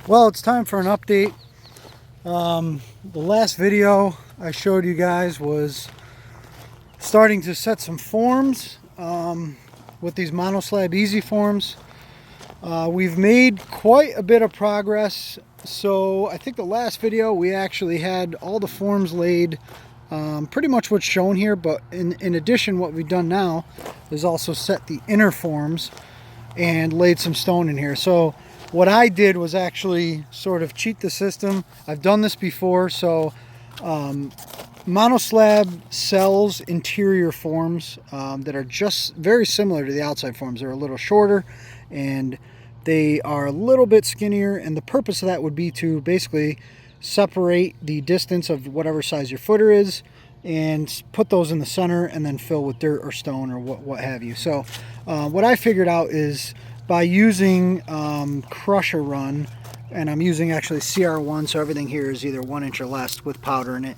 Well, it's time for an update. The last video I showed you guys was starting to set some forms with these monoslab easy forms. We've made quite a bit of progress. So I think the last video we actually had all the forms laid, pretty much what's shown here, but in addition, what we've done now is also set the inner forms and laid some stone in here. So what I did was actually sort of cheat the system. I've done this before. So monoslab sells interior forms that are just very similar to the outside forms. They're a little shorter and they are a little bit skinnier, and the purpose of that would be to basically separate the distance of whatever size your footer is and put those in the center and then fill with dirt or stone or what have you. So what I figured out is by using crusher run, and I'm using actually CR1, so everything here is either 1 inch or less with powder in it.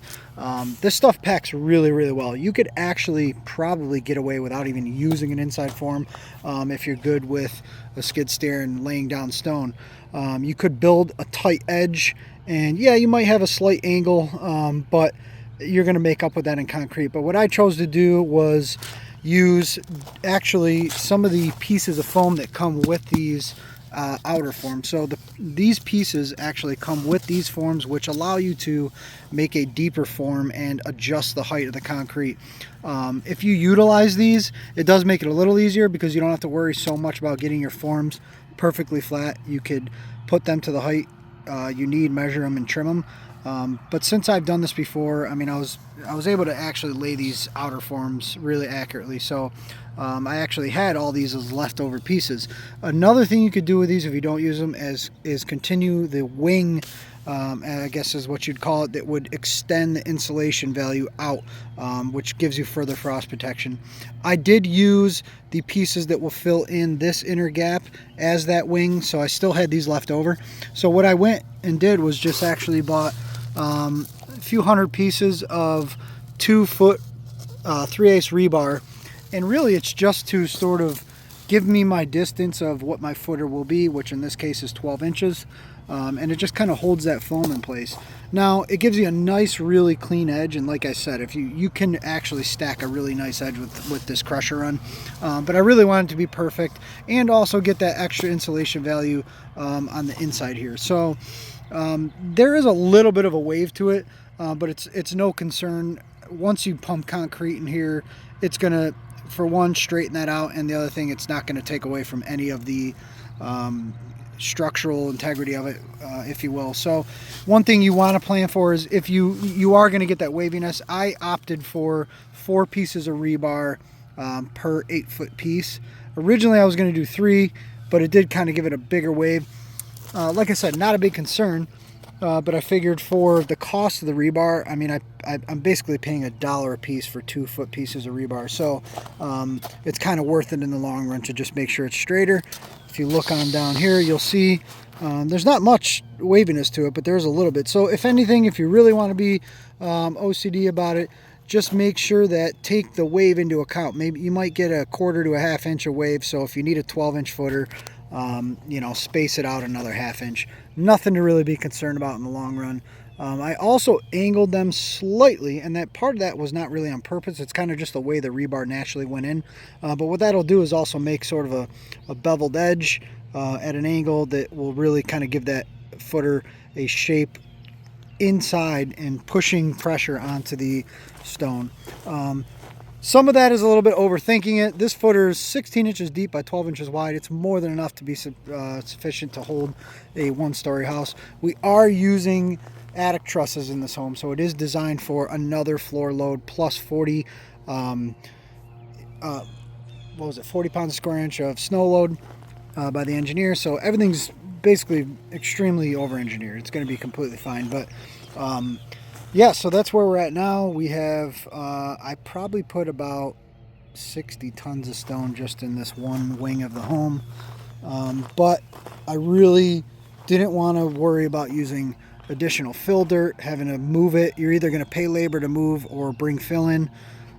This stuff packs really, really well. You could actually probably get away without even using an inside form if you're good with a skid steer and laying down stone. You could build a tight edge, and yeah, you might have a slight angle, but you're going to make up with that in concrete. But what I chose to do was use actually some of the pieces of foam that come with these outer forms. So these pieces actually come with these forms, which allow you to make a deeper form and adjust the height of the concrete. If you utilize these, it does make it a little easier because you don't have to worry so much about getting your forms perfectly flat. You could put them to the height you need, measure them and trim them. But since I've done this before, I mean, I was able to actually lay these outer forms really accurately. So I actually had all these as leftover pieces. Another thing you could do with these if you don't use them is continue the wing, I guess is what you'd call it, that would extend the insulation value out, which gives you further frost protection. I did use the pieces that will fill in this inner gap as that wing, so I still had these left over. So what I went and did was just actually bought a few hundred pieces of 2 foot 3/8 rebar, and really it's just to sort of give me my distance of what my footer will be, which in this case is 12 inches, and it just kind of holds that foam in place. Now it gives you a nice, really clean edge, and like I said, if you can actually stack a really nice edge with this crusher run, but I really want it to be perfect and also get that extra insulation value on the inside here. So there is a little bit of a wave to it, but it's no concern. Once you pump concrete in here, it's gonna, for one, straighten that out, and the other thing, it's not going to take away from any of the structural integrity of it, if you will. So one thing you want to plan for is if you are going to get that waviness, I opted for 4 pieces of rebar per 8 foot piece. Originally I was going to do 3, but it did kind of give it a bigger wave. Like I said, not a big concern, but I figured for the cost of the rebar, I mean, I'm basically paying $1 a piece for 2 foot pieces of rebar. So it's kind of worth it in the long run to just make sure it's straighter. If you look on down here, you'll see there's not much waviness to it, but there's a little bit. So if anything, if you really want to be OCD about it, just make sure that take the wave into account. Maybe you might get a 1/4 to a 1/2 inch of wave. So if you need a 12-inch footer, you know, space it out another 1/2 inch. Nothing to really be concerned about in the long run. I also angled them slightly, and that part of that was not really on purpose. It's kind of just the way the rebar naturally went in. But what that'll do is also make sort of a beveled edge at an angle that will really kind of give that footer a shape inside and pushing pressure onto the stone. Some of that is a little bit overthinking it. This footer is 16 inches deep by 12 inches wide. It's more than enough to be sufficient to hold a 1-story house. We are using attic trusses in this home, so it is designed for another floor load plus 40 what was it, 40 pounds a square inch of snow load by the engineer. So everything's basically extremely over engineered. It's going to be completely fine. But yeah, so that's where we're at now. We have I probably put about 60 tons of stone just in this one wing of the home, but I really didn't want to worry about using additional fill dirt, having to move it. You're either going to pay labor to move or bring fill in,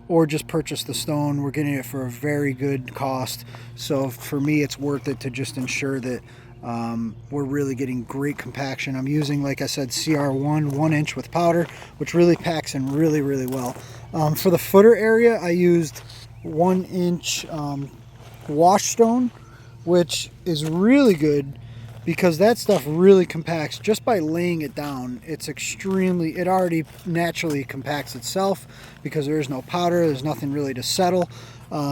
or just purchase the stone. We're getting it for a very good cost. So for me, it's worth it to just ensure that we're really getting great compaction. I'm using, like I said, CR1 1-inch with powder, which really packs in really, really well. For the footer area, I used 1-inch wash stone, which is really good because that stuff really compacts just by laying it down. It already naturally compacts itself because there is no powder, there's nothing really to settle.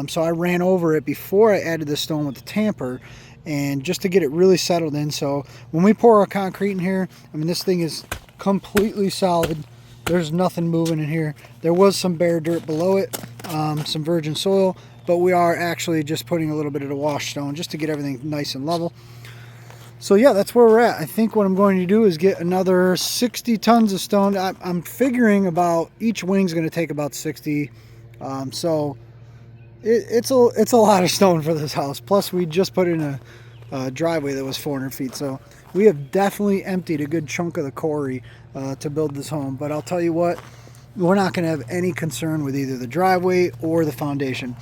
So I ran over it before I added the stone with the tamper, and just to get it really settled in. So when we pour our concrete in here, I mean, this thing is completely solid. There's nothing moving in here. There was some bare dirt below it, some virgin soil, but we are actually just putting a little bit of the wash stone just to get everything nice and level. So yeah, that's where we're at. I think what I'm going to do is get another 60 tons of stone. I'm figuring about each wing's going to take about 60. So it's a lot of stone for this house. Plus we just put in a driveway that was 400 feet. So we have definitely emptied a good chunk of the quarry to build this home. But I'll tell you what, we're not going to have any concern with either the driveway or the foundation.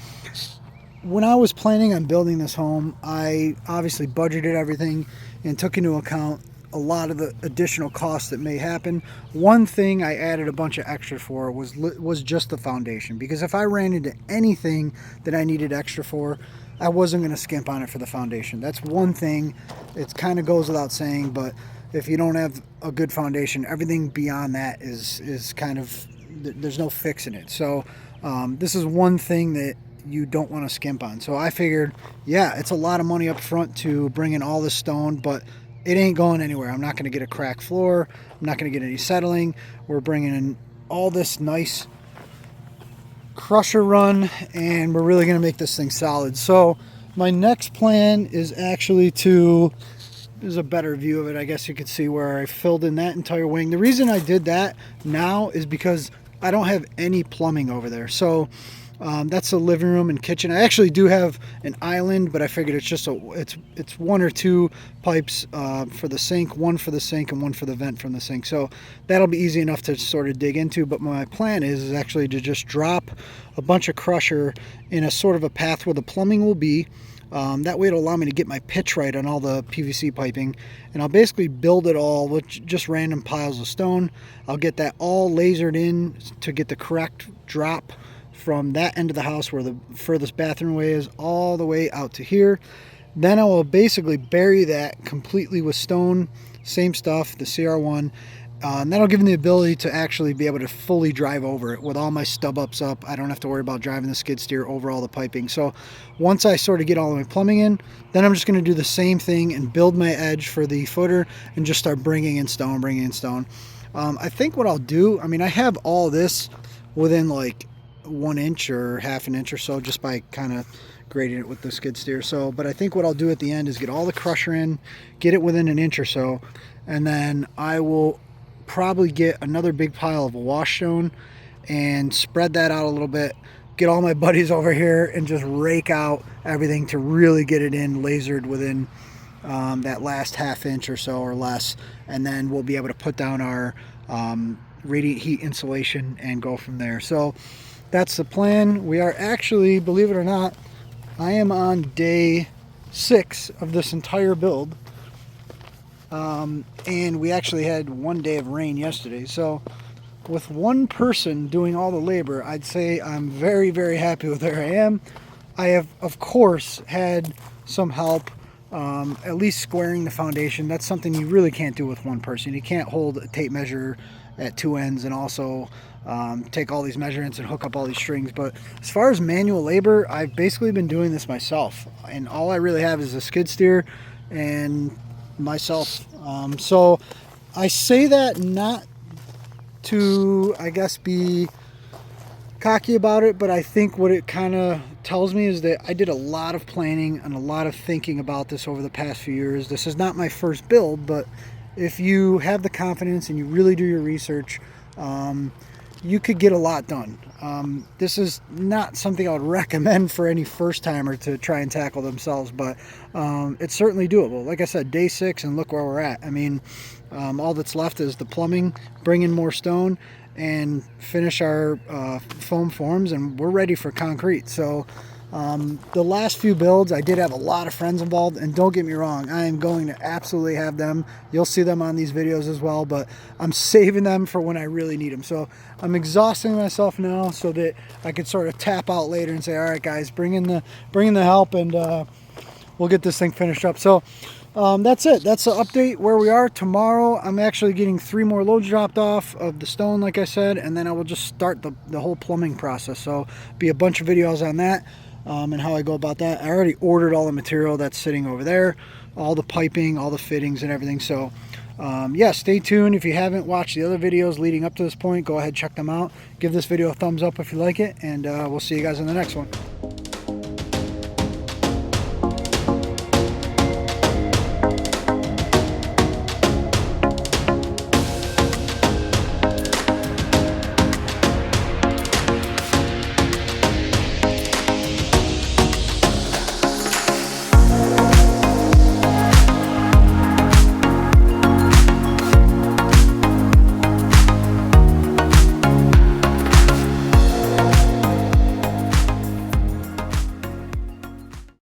When I was planning on building this home, I obviously budgeted everything and took into account a lot of the additional costs that may happen. One thing I added a bunch of extra for was just the foundation, because if I ran into anything that I needed extra for, I wasn't going to skimp on it for the foundation. That's one thing. It kind of goes without saying, but if you don't have a good foundation, everything beyond that is kind of, there's no fixing it. So this is one thing that you don't want to skimp on. So I figured, yeah, it's a lot of money up front to bring in all this stone, but it ain't going anywhere. I'm not going to get a cracked floor. I'm not going to get any settling. We're bringing in all this nice crusher run, and we're really going to make this thing solid. So my next plan is actually there's a better view of it. I guess you could see where I filled in that entire wing. The reason I did that now is because I don't have any plumbing over there. So that's the living room and kitchen. I actually do have an island, but I figured it's just it's one or two pipes for the sink, one for the sink and one for the vent from the sink. So that'll be easy enough to sort of dig into. But my plan is actually to just drop a bunch of crusher in a sort of a path where the plumbing will be. That way it'll allow me to get my pitch right on all the PVC piping, and I'll basically build it all with just random piles of stone. I'll get that all lasered in to get the correct drop from that end of the house where the furthest bathroom way is all the way out to here. Then I will basically bury that completely with stone, same stuff, the CR1, and that'll give me the ability to actually be able to fully drive over it with all my stub ups up. I don't have to worry about driving the skid steer over all the piping. So once I sort of get all of my plumbing in, then I'm just going to do the same thing and build my edge for the footer and just start bringing in stone. I think what I'll do, I mean, I have all this within like 1 inch or half an inch or so just by kind of grading it with the skid steer. So, but I think what I'll do at the end is get all the crusher in, get it within an inch or so, and then I will probably get another big pile of wash stone and spread that out a little bit, get all my buddies over here and just rake out everything to really get it in lasered within that last half inch or so or less, and then we'll be able to put down our radiant heat insulation and go from there. So that's the plan. We are actually, believe it or not, I am on day 6 of this entire build. And we actually had 1 day of rain yesterday. So with one person doing all the labor, I'd say I'm very, very happy with where I am. I have, of course, had some help, at least squaring the foundation. That's something you really can't do with one person. You can't hold a tape measure at 2 ends and also take all these measurements and hook up all these strings. But as far as manual labor, I've basically been doing this myself, and all I really have is a skid steer and myself. So I say that not to, I guess, be cocky about it, but I think what it kind of tells me is that I did a lot of planning and a lot of thinking about this over the past few years. This is not my first build, but if you have the confidence and you really do your research, you could get a lot done. This is not something I would recommend for any first timer to try and tackle themselves, but it's certainly doable. Like I said, day 6 and look where we're at. I mean, all that's left is the plumbing, bring in more stone, and finish our foam forms, and we're ready for concrete. So The last few builds, I did have a lot of friends involved, and don't get me wrong, I am going to absolutely have them. You'll see them on these videos as well, but I'm saving them for when I really need them. So I'm exhausting myself now so that I could sort of tap out later and say, all right, guys, bring in the help, and we'll get this thing finished up. So that's it. That's the update where we are. Tomorrow, I'm actually getting 3 more loads dropped off of the stone, like I said, and then I will just start the whole plumbing process. So be a bunch of videos on that. And how I go about that. I already ordered all the material that's sitting over there, all the piping, all the fittings and everything. So yeah, stay tuned. If you haven't watched the other videos leading up to this point, go ahead, check them out. Give this video a thumbs up if you like it, and we'll see you guys in the next one.